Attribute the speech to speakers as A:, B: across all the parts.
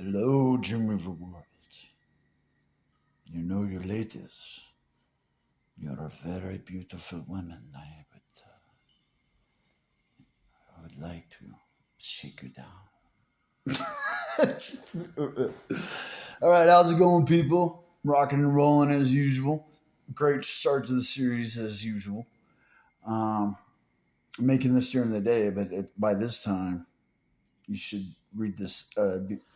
A: Hello, Jimmy of the world. You know your ladies. You're a very beautiful woman. I would like to shake you down. All right, how's it going, people? Rocking and rolling as usual. Great start to the series as usual. Um, I'm making this during the day, but by this time, you should read this.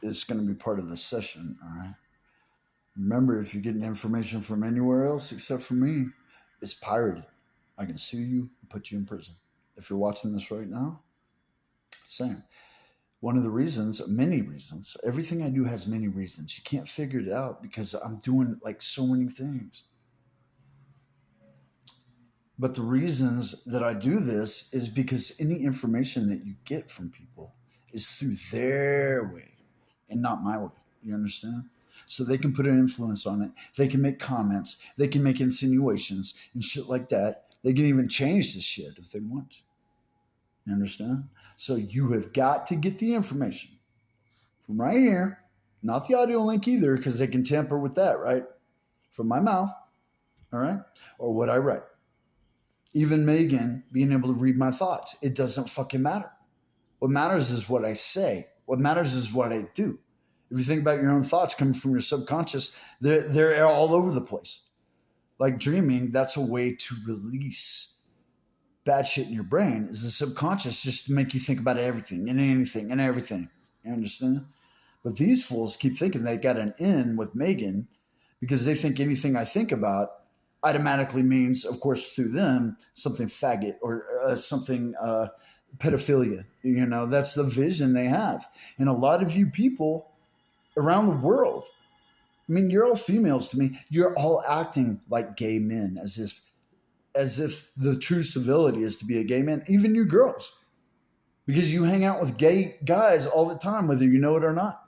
A: It's going to be part of the session. All right. Remember, if you're getting information from anywhere else except from me, it's pirated. I can sue you and put you in prison. If you're watching this right now, same. One of the reasons, many reasons, everything I do has many reasons. You can't figure it out because I'm doing like so many things. But the reasons that I do this is because any information that you get from people is through their way and not my way. You understand? So they can put an influence on it. They can make comments. They can make insinuations and shit like that. They can even change the shit if they want to. You understand? So you have got to get the information from right here, not the audio link either, because they can tamper with that, right? From my mouth, all right? Or what I write. Even Megan being able to read my thoughts, it doesn't fucking matter. What matters is what I say. What matters is what I do. If you think about your own thoughts coming from your subconscious, they're all over the place. Like dreaming, that's a way to release bad shit in your brain. Is the subconscious just to make you think about everything and anything and everything. You understand? But these fools keep thinking they got an in with Megan because they think anything I think about automatically means, of course, through them, something faggot or something pedophilia. You know, that's the vision they have. And a lot of you people around the world, I mean, you're all females to me. You're all acting like gay men, as if the true civility is to be a gay man. Even you girls, because you hang out with gay guys all the time, whether you know it or not.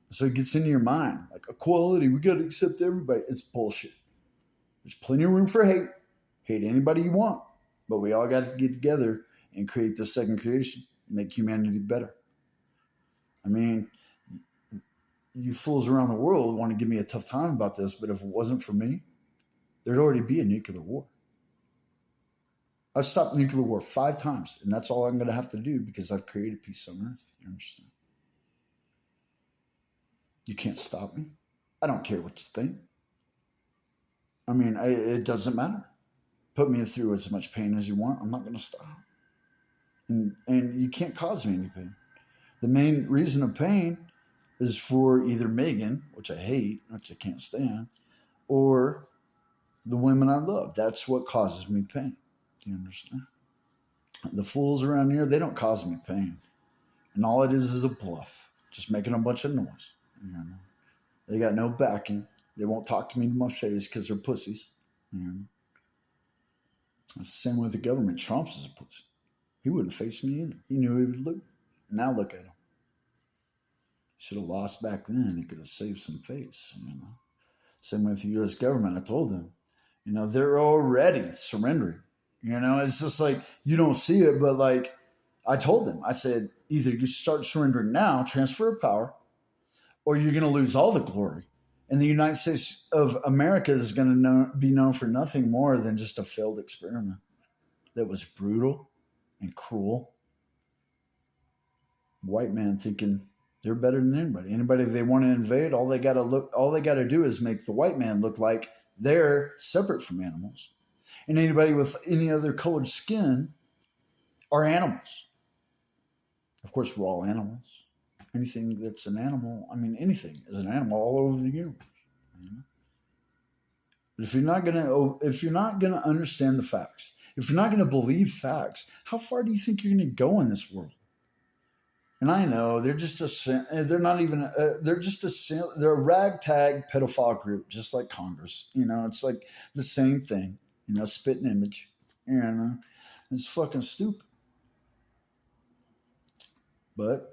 A: So it gets into your mind like equality. We got to accept everybody. It's bullshit. There's plenty of room for hate. Hate anybody you want, but we all got to get together and create this second creation and make humanity better. I mean, you fools around the world want to give me a tough time about this, but if it wasn't for me, there'd already be a nuclear war. I've stopped nuclear war 5 times, and that's all I'm going to have to do because I've created peace on Earth. You understand? You can't stop me. I don't care what you think. I mean, it doesn't matter. Put me through as much pain as you want. I'm not going to stop. And you can't cause me any pain. The main reason of pain is for either Megan, which I hate, which I can't stand, or the women I love. That's what causes me pain. Do you understand? The fools around here, they don't cause me pain. And all it is a bluff. Just making a bunch of noise. You know? They got no backing. They won't talk to me to my face because they're pussies. You know? It's the same with the government. Trump's is a pussy. He wouldn't face me either. He knew he would lose. Now look at him. Should have lost back then. He could have saved some face. You know? Same with the U.S. government. I told them, you know, they're already surrendering. You know, it's just like you don't see it, but like I told them, I said, either you start surrendering now, transfer of power, or you're going to lose all the glory. And the United States of America is going to be known for nothing more than just a failed experiment that was brutal and cruel. White man thinking they're better than anybody. Anybody they want to invade, all they got to do is make the white man look like they're separate from animals. And anybody with any other colored skin are animals. Of course, we're all animals. Anything that's an animal, I mean, anything is an animal all over the universe. You know? But if you're not gonna understand the facts, if you're not gonna believe facts, how far do you think you're gonna go in this world? And I know they're just they're a ragtag pedophile group, just like Congress. You know, it's like the same thing. You know, spitting image. You know, it's fucking stupid. But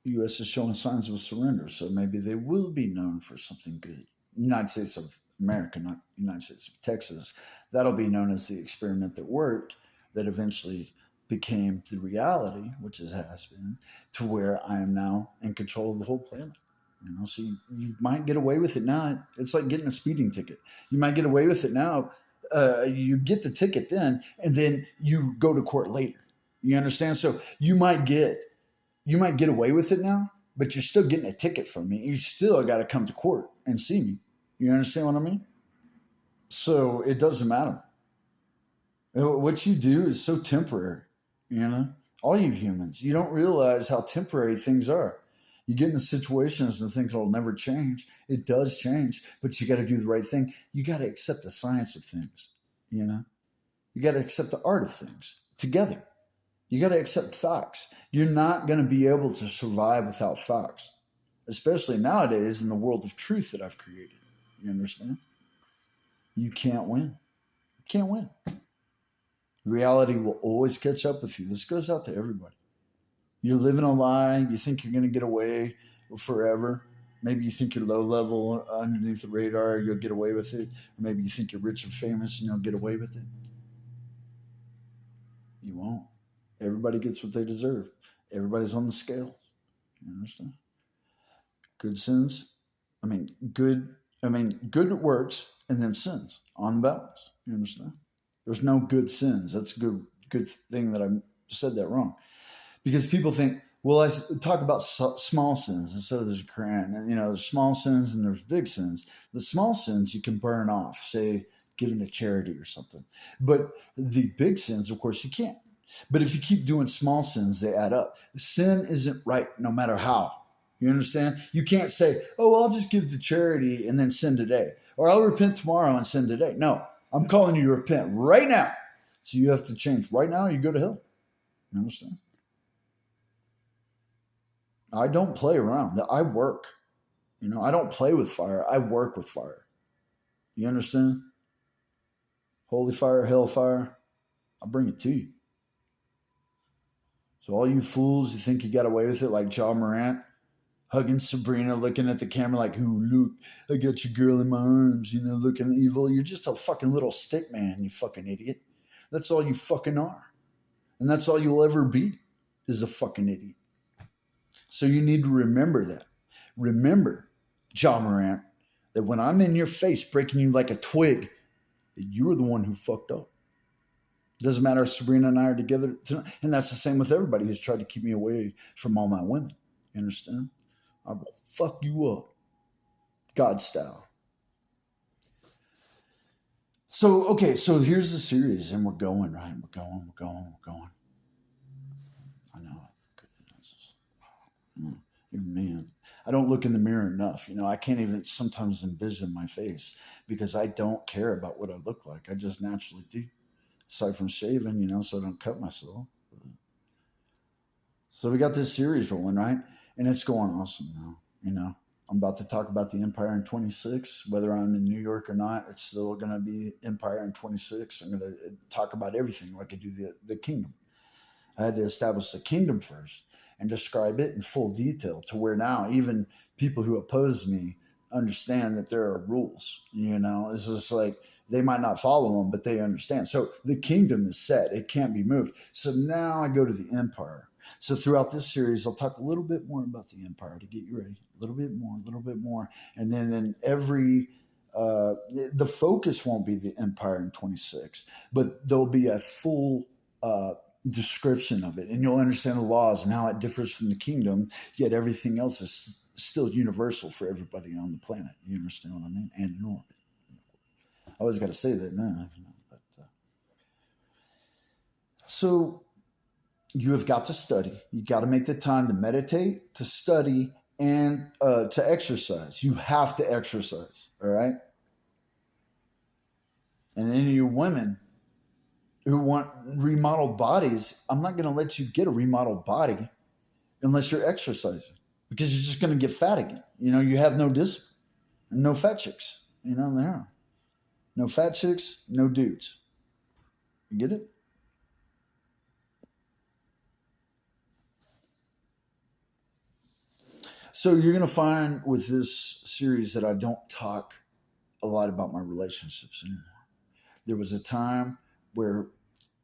A: the U.S. is showing signs of surrender, so maybe they will be known for something good. United States of America, not United States of Texas. That'll be known as the experiment that worked, that eventually became the reality, which it has been, to where I am now in control of the whole planet. So you might get away with it now. It's like getting a speeding ticket. You might get away with it now. You get the ticket then, and then you go to court later. You understand? So you might get away with it now, but you're still getting a ticket from me. You still got to come to court and see me. You understand what I mean? So it doesn't matter. What you do is so temporary. All you humans, you don't realize how temporary things are. You get in situations and things will never change. It does change, but you got to do the right thing. You got to accept the science of things. You got to accept the art of things together. You got to accept facts. You're not going to be able to survive without facts, especially nowadays in the world of truth that I've created. You understand? You can't win. You can't win. Reality will always catch up with you. This goes out to everybody. You're living a lie. You think you're going to get away forever. Maybe you think you're low level underneath the radar. You'll get away with it. Or maybe you think you're rich and famous and you'll get away with it. You won't. Everybody gets what they deserve. Everybody's on the scale. You understand? Good works and then sins on the balance. You understand? There's no good sins. That's a good thing that I said that wrong. Because people think, well, I talk about small sins instead of there's a Quran. And, there's small sins and there's big sins. The small sins you can burn off, say, giving to charity or something. But the big sins, of course, you can't. But if you keep doing small sins, they add up. Sin isn't right no matter how. You understand? You can't say, oh, well, I'll just give to charity and then sin today. Or I'll repent tomorrow and sin today. No, I'm calling you to repent right now. So you have to change right now or you go to hell. You understand? I don't play around. I work. I don't play with fire. I work with fire. You understand? Holy fire, hellfire, I'll bring it to you. So all you fools who think you got away with it, like Ja Morant, hugging Sabrina, looking at the camera like, "Ooh, look, I got your girl in my arms," looking evil. You're just a fucking little stick man, you fucking idiot. That's all you fucking are. And that's all you'll ever be, is a fucking idiot. So you need to remember that. Remember, Ja Morant, that when I'm in your face breaking you like a twig, that you were the one who fucked up. It doesn't matter if Sabrina and I are together tonight. And that's the same with everybody who's tried to keep me away from all my women. You understand? I will fuck you up. God style. So, okay, so here's the series, and we're going, right? We're going. I know. Man, I don't look in the mirror enough. I can't even sometimes envision my face because I don't care about what I look like. I just naturally do. Aside from shaving, so I don't cut myself. So we got this series rolling, right? And it's going awesome now. I'm about to talk about the Empire in 26. Whether I'm in New York or not, it's still going to be Empire in 26. I'm going to talk about everything like I do the kingdom. I had to establish the kingdom first and describe it in full detail to where now even people who oppose me understand that there are rules. It's just like they might not follow them, but they understand. So the kingdom is set. It can't be moved. So now I go to the empire. So throughout this series, I'll talk a little bit more about the empire to get you ready. A little bit more. And then every the focus won't be the empire in 26, but there'll be a full description of it, and you'll understand the laws and how it differs from the kingdom, yet everything else is still universal for everybody on the planet. You understand what I mean? And in orbit. I always got to say that now. So you have got to study. You got to make the time to meditate, to study, and to exercise. You have to exercise, all right? And any of you women who want remodeled bodies, I'm not going to let you get a remodeled body unless you're exercising, because you're just going to get fat again. You have no discipline. No fat chicks. There. No fat chicks, no dudes. You get it? So you're going to find with this series that I don't talk a lot about my relationships anymore. There was a time where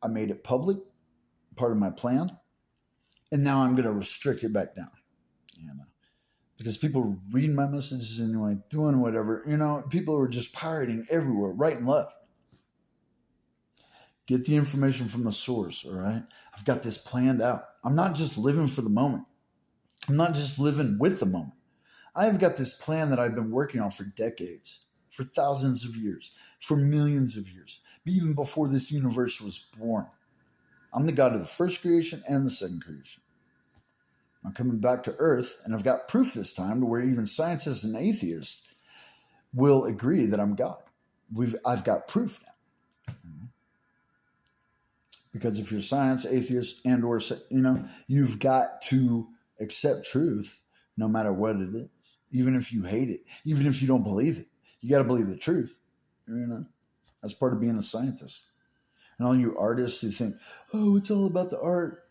A: I made it public, part of my plan, and now I'm going to restrict it back down. because people were reading my messages anyway, doing whatever. People were just pirating everywhere, right and left. Get the information from the source, all right? I've got this planned out. I'm not just living for the moment. I'm not just living with the moment. I've got this plan that I've been working on for decades, for thousands of years, for millions of years, even before this universe was born. I'm the God of the first creation and the second creation. I'm coming back to Earth, and I've got proof this time to where even scientists and atheists will agree that I'm God. I've got proof now. Because if you're science, atheist, and or you've got to accept truth no matter what it is, even if you hate it, even if you don't believe it. You got to believe the truth. That's part of being a scientist. And all you artists who think, oh, it's all about the art,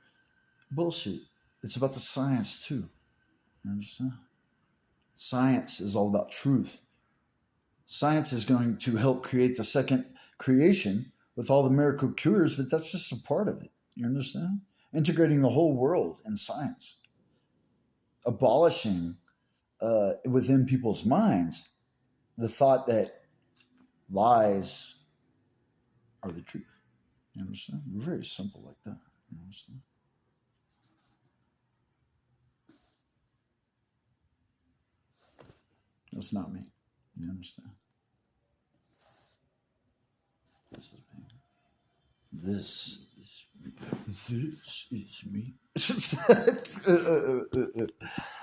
A: bullshit. It's about the science too. You understand? Science is all about truth. Science is going to help create the second creation with all the miracle cures, but that's just a part of it. You understand? Integrating the whole world in science. Abolishing within people's minds the thought that lies are the truth. You understand? Very simple like that. You understand? That's not me. You understand? This is me. This is me.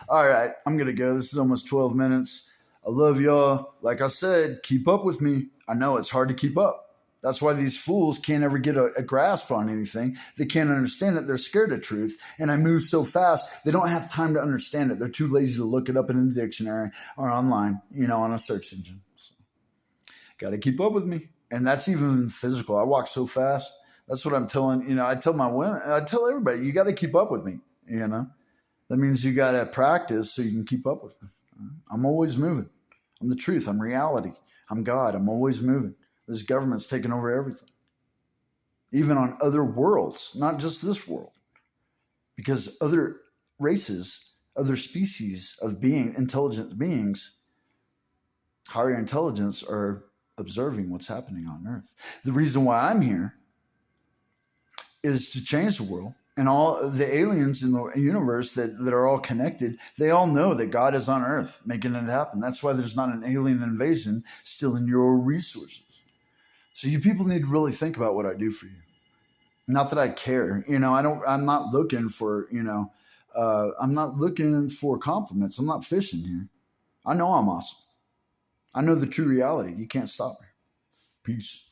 A: All right, I'm going to go. This is almost 12 minutes. I love y'all. Like I said, keep up with me. I know it's hard to keep up. That's why these fools can't ever get a grasp on anything. They can't understand it. They're scared of truth. And I move so fast, they don't have time to understand it. They're too lazy to look it up in the dictionary or online, on a search engine. So, got to keep up with me. And that's even physical. I walk so fast. That's what I'm telling, I tell my women, I tell everybody, you got to keep up with me, That means you got to practice so you can keep up with me. I'm always moving. I'm the truth. I'm reality. I'm God. I'm always moving. This government's taking over everything. Even on other worlds, not just this world. Because other races, other species of intelligent beings, higher intelligence are observing what's happening on Earth. The reason why I'm here is to change the world. And all the aliens in the universe that are all connected, they all know that God is on Earth making it happen. That's why there's not an alien invasion stealing your resources. So you people need to really think about what I do for you. Not that I care. I'm not looking for, I'm not looking for compliments. I'm not fishing here. I know I'm awesome. I know the true reality. You can't stop me. Peace.